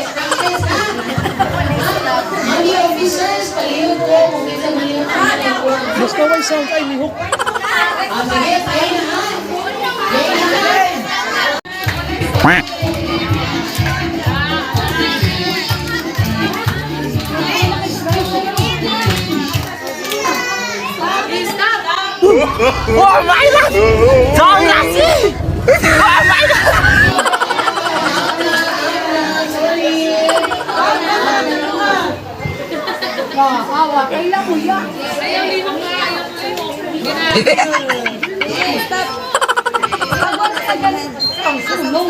Practice ha. Mga officers, palihog ko. Kung minsan malihog ko. Mas kaway sound ay lihok. Sige, kaya na ha. Oh my God! Don't nasi! Oh my God! Awa, kailan mo yan? Ayaw lihok na, ayaw lihok. Stop. Pagod sa ganun. Ang sulong.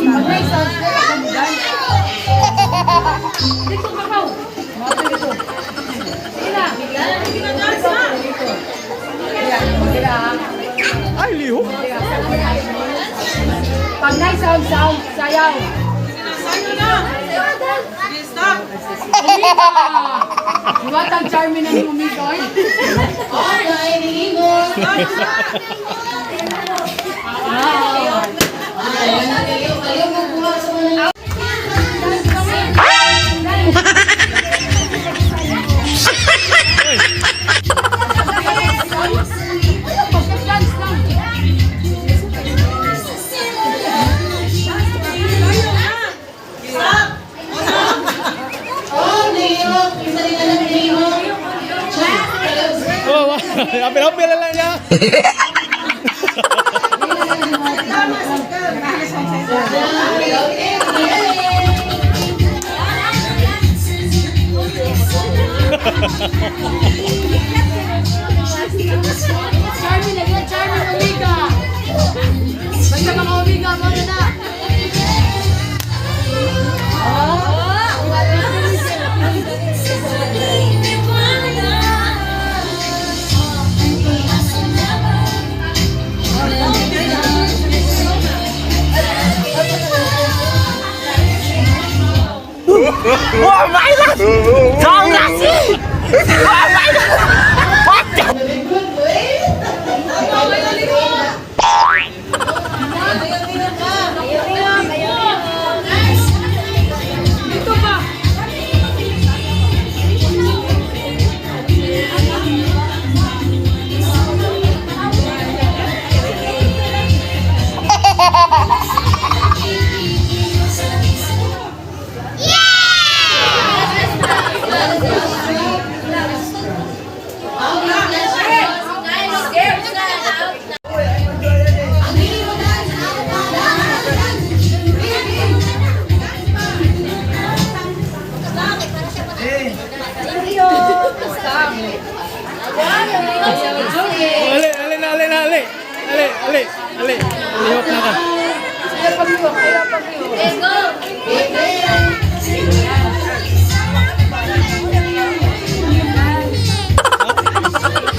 Mag-may sound ko. Dito ka pa. Mati dito. Sige na. Ay lihok. Pag na-sound, sayaw. Sino na? Stop! Iwatang charmin na ni Umigoy. Okay, nilingog. Oh, hampir-hampir lang niya. Charmin na yan, Charmin Omega. Basta mga Omega mo na. Oh my God! Don't nasi! Oh my God! What the? Dito pa! Ali. Lihok na ka.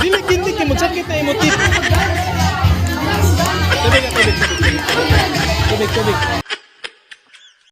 Dili kinti kay magsakit na emotif. Tubig.